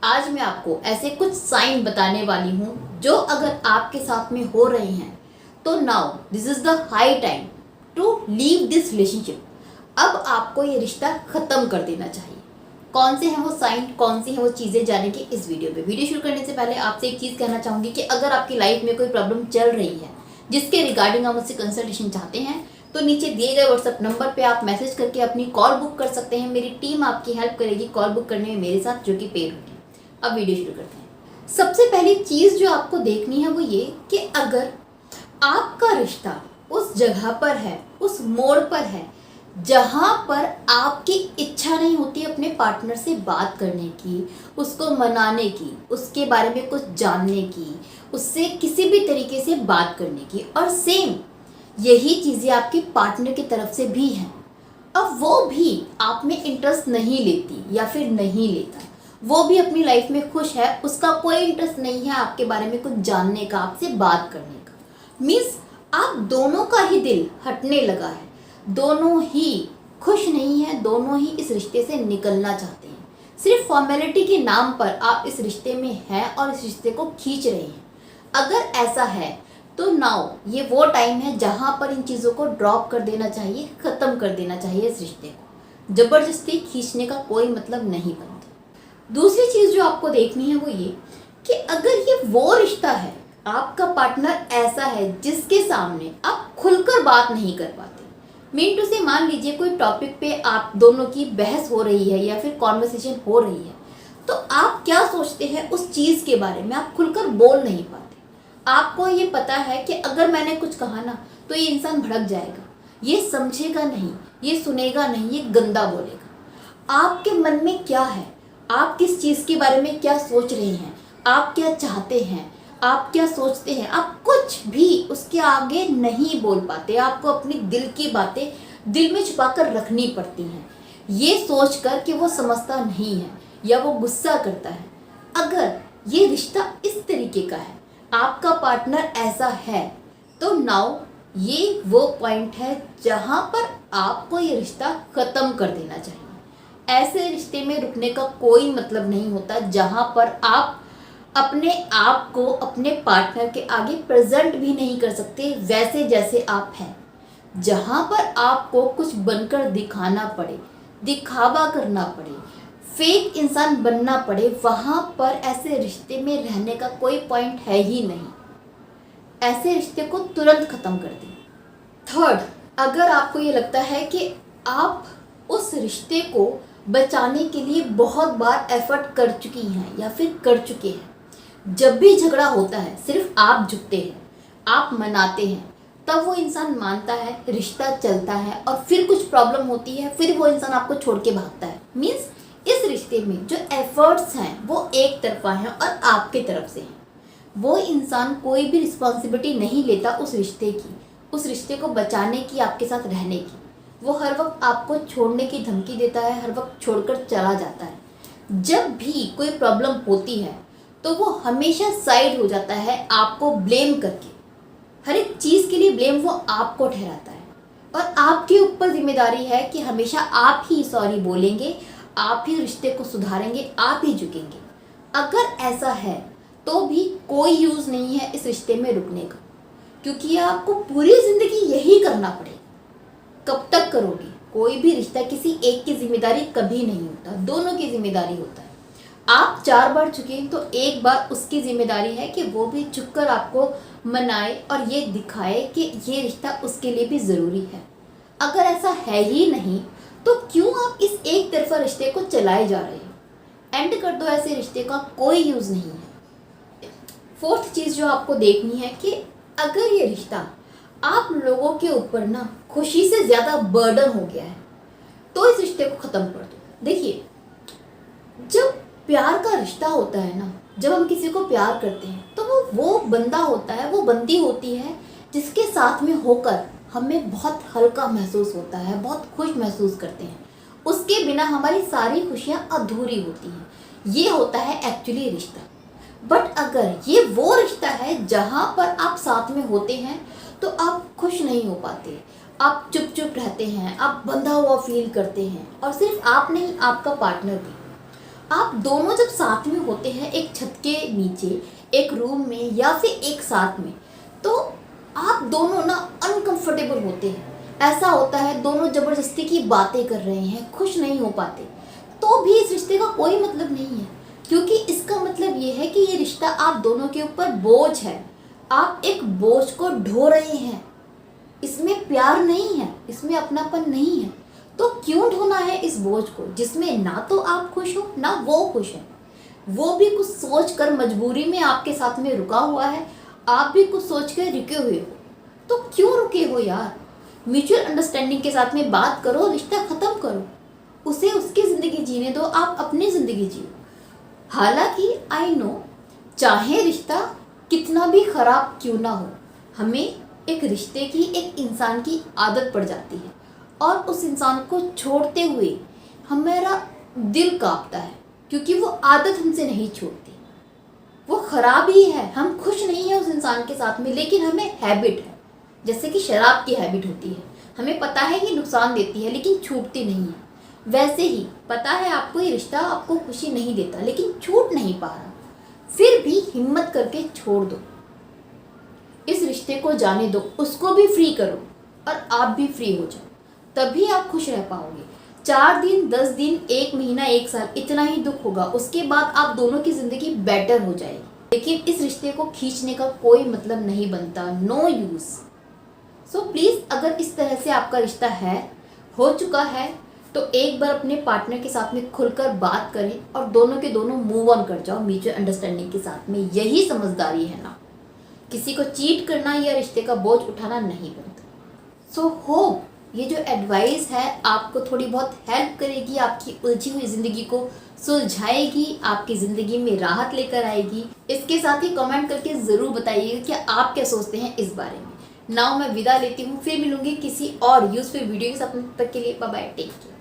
आज मैं आपको ऐसे कुछ साइन बताने वाली हूँ जो अगर आपके साथ में हो रहे हैं तो now this is the high time to leave this relationship. अब आपको ये रिश्ता खत्म कर देना चाहिए। कौन से हैं वो साइन, कौन सी हैं वो चीज़ें जानेंगे इस वीडियो शुरू करने से पहले आपसे एक चीज़ कहना चाहूँगी कि अगर आपकी लाइफ में कोई प्रॉब्लम चल रही है जिसके रिगार्डिंग आप मुझसे कंसल्टेशन चाहते हैं तो नीचे दिए गए व्हाट्सएप नंबर पे आप मैसेज करके अपनी कॉल बुक कर सकते हैं। मेरी टीम आपकी हेल्प करेगी कॉल बुक करने में मेरे साथ, जो कि पेड होगी। अब वीडियो शुरू करते हैं। सबसे पहली चीज़ जो आपको देखनी है वो ये कि अगर आपका रिश्ता उस जगह पर है, उस मोड़ पर है जहाँ पर आपकी इच्छा नहीं होती अपने पार्टनर से बात करने की, उसको मनाने की, उसके बारे में कुछ जानने की, उससे किसी भी तरीके से बात करने की, और सेम यही चीज़ें आपके पार्टनर की तरफ से भी हैं। अब वो भी आप में इंटरेस्ट नहीं लेती या फिर नहीं लेता, वो भी अपनी लाइफ में खुश है, उसका कोई इंटरेस्ट नहीं है आपके बारे में कुछ जानने का, आपसे बात करने का। मीन्स आप दोनों का ही दिल हटने लगा है, दोनों ही खुश नहीं है, दोनों ही इस रिश्ते से निकलना चाहते हैं। सिर्फ फॉर्मेलिटी के नाम पर आप इस रिश्ते में हैं और इस रिश्ते को खींच रहे हैं। अगर ऐसा है तो नाउ ये वो टाइम है जहाँ पर इन चीज़ों को ड्रॉप कर देना चाहिए, ख़त्म कर देना चाहिए। इस रिश्ते को ज़बरदस्ती खींचने का कोई मतलब नहीं बनता। दूसरी चीज़ जो आपको देखनी है वो ये कि अगर ये वो रिश्ता है, आपका पार्टनर ऐसा है जिसके सामने आप खुलकर बात नहीं कर पाते, मीन टू से मान लीजिए कोई टॉपिक पे आप दोनों की बहस हो रही है या फिर कॉन्वर्सेशन हो रही है, तो आप क्या सोचते हैं उस चीज़ के बारे में आप खुलकर बोल नहीं पाते। आपको ये पता है कि अगर मैंने कुछ कहा ना तो ये इंसान भड़क जाएगा, ये समझेगा नहीं, ये सुनेगा नहीं, ये गंदा बोलेगा। आपके मन में क्या है, आप किस चीज़ के बारे में क्या सोच रहे हैं, आप क्या चाहते हैं, आप क्या सोचते हैं, आप कुछ भी उसके आगे नहीं बोल पाते। आपको अपनी दिल की बातें दिल में छुपा कर रखनी पड़ती हैं, ये सोचकर कि वो समझता नहीं है या वो गुस्सा करता है। अगर ये रिश्ता इस तरीके का है, आपका पार्टनर ऐसा है, तो नाउ ये वो पॉइंट है जहाँ पर आपको ये रिश्ता ख़त्म कर देना चाहिए। ऐसे रिश्ते में रुकने का कोई मतलब नहीं होता जहाँ पर आप अपने आप को अपने पार्टनर के आगे प्रेजेंट भी नहीं कर सकते वैसे जैसे आप हैं। जहाँ पर आपको कुछ बनकर दिखाना पड़े, दिखावा करना पड़े, फेक इंसान बनना पड़े, वहाँ पर ऐसे रिश्ते में रहने का कोई पॉइंट है ही नहीं। ऐसे रिश्ते को तुरंत ख़त्म कर दें। थर्ड, अगर आपको ये लगता है कि आप उस रिश्ते को बचाने के लिए बहुत बार एफर्ट कर चुकी हैं या फिर कर चुके हैं, जब भी झगड़ा होता है सिर्फ आप झुकते हैं, आप मनाते हैं, तब वो इंसान मानता है, रिश्ता चलता है, और फिर कुछ प्रॉब्लम होती है, फिर वो इंसान आपको छोड़ के भागता है। मीन्स इस रिश्ते में जो एफर्ट्स हैं वो एक तरफा हैं और आपके तरफ से हैं। वो इंसान कोई भी रिस्पॉन्सिबिलिटी नहीं लेता उस रिश्ते की, उस रिश्ते को बचाने की, आपके साथ रहने की। वो हर वक्त आपको छोड़ने की धमकी देता है, हर वक्त छोड़कर चला जाता है। जब भी कोई प्रॉब्लम होती है तो वो हमेशा साइड हो जाता है आपको ब्लेम करके। हर एक चीज़ के लिए ब्लेम वो आपको ठहराता है और आपके ऊपर जिम्मेदारी है कि हमेशा आप ही सॉरी बोलेंगे, आप ही रिश्ते को सुधारेंगे, आप ही झुकेंगे। अगर ऐसा है तो भी कोई यूज़ नहीं है इस रिश्ते में रुकने का, क्योंकि आपको पूरी ज़िंदगी यही करना पड़ेगा। कब तक करोगे? कोई भी रिश्ता किसी एक की जिम्मेदारी कभी नहीं होता, दोनों की जिम्मेदारी होता है। आप 4 बार झुके तो एक बार उसकी जिम्मेदारी है कि वो भी झुककर आपको मनाए और ये दिखाए कि ये रिश्ता उसके लिए भी ज़रूरी है। अगर ऐसा है ही नहीं तो क्यों आप इस एक तरफा रिश्ते को चलाए जा रहे हैं? एंड कर दो ऐसे रिश्ते का, कोई यूज़ नहीं है। फोर्थ चीज़ जो आपको देखनी है कि अगर ये रिश्ता आप लोगों के ऊपर ना खुशी से ज़्यादा बर्डन हो गया है तो इस रिश्ते को ख़त्म कर दो। देखिए, जब प्यार का रिश्ता होता है ना, जब हम किसी को प्यार करते हैं तो वो बंदा होता है, वो बंदी होती है जिसके साथ में होकर हमें बहुत हल्का महसूस होता है, बहुत खुश महसूस करते हैं। उसके बिना हमारी सारी खुशियाँ अधूरी होती हैं। ये होता है एक्चुअली रिश्ता। बट अगर ये वो रिश्ता है जहाँ पर आप साथ में होते हैं तो आप खुश नहीं हो पाते, आप चुप रहते हैं, आप बंधा हुआ फील करते हैं, और सिर्फ आप नहीं, आपका पार्टनर भी। आप दोनों जब साथ में होते हैं एक छत के नीचे, एक रूम में या फिर एक साथ में, तो आप दोनों ना अनकंफर्टेबल होते हैं। ऐसा होता है दोनों ज़बरदस्ती की बातें कर रहे हैं, खुश नहीं हो पाते, तो भी इस रिश्ते का कोई मतलब नहीं है, क्योंकि इसका मतलब ये है कि ये रिश्ता आप दोनों के ऊपर बोझ है। आप एक बोझ को ढो रहे हैं, इसमें प्यार नहीं है, इसमें अपनापन नहीं है। तो क्यों ढोना है इस बोझ को जिसमें ना तो आप खुश हो ना वो खुश है। वो भी कुछ सोच कर मजबूरी में आपके साथ में रुका हुआ है, आप भी कुछ सोच कर रुके हुए हो। तो क्यों रुके हो यार? म्यूचुअल अंडरस्टैंडिंग के साथ में बात करो, रिश्ता ख़त्म करो, उसे उसकी ज़िंदगी जीने दो, आप अपनी ज़िंदगी जियो। हालांकि आई नो, चाहे रिश्ता कितना भी ख़राब क्यों ना हो, हमें एक रिश्ते की, एक इंसान की आदत पड़ जाती है और उस इंसान को छोड़ते हुए हमारा दिल कांपता है, क्योंकि वो आदत हमसे नहीं छूटती। वो ख़राब ही है, हम खुश नहीं हैं उस इंसान के साथ में, लेकिन हमें हैबिट है, जैसे कि शराब की हैबिट होती है। हमें पता है कि नुकसान देती है लेकिन छूटती नहीं है। वैसे ही पता है आपको ये रिश्ता आपको खुशी नहीं देता लेकिन छूट नहीं पा रहा, फिर भी हिम्मत करके छोड़ दो। इस रिश्ते को जाने दो, उसको भी फ्री करो और आप भी फ्री हो जाओ, तभी आप खुश रह पाओगे। 4 दिन, 10 दिन, 1 महीना, 1 साल, इतना ही दुख होगा, उसके बाद आप दोनों की ज़िंदगी बेटर हो जाएगी। लेकिन इस रिश्ते को खींचने का कोई मतलब नहीं बनता, नो यूज़। सो प्लीज़, अगर इस तरह से आपका रिश्ता हो चुका है, तो एक बार अपने पार्टनर के साथ में खुलकर बात करें और दोनों के दोनों मूव ऑन कर जाओ म्यूचुअल अंडरस्टैंडिंग के साथ में। यही समझदारी है ना, किसी को चीट करना या रिश्ते का बोझ उठाना नहीं बनता। सो होप ये जो एडवाइस है आपको थोड़ी बहुत हेल्प करेगी, आपकी उलझी हुई ज़िंदगी को सुलझाएगी, आपकी ज़िंदगी में राहत लेकर आएगी। इसके साथ ही कमेंट करके ज़रूर बताइएगा कि आप क्या सोचते हैं इस बारे में। नाउ मैं विदा लेती हूँ, फिर मिलूंगी किसी और यूज़फुल वीडियो के साथ। तब तक के लिए बाय बाय, टेक केयर।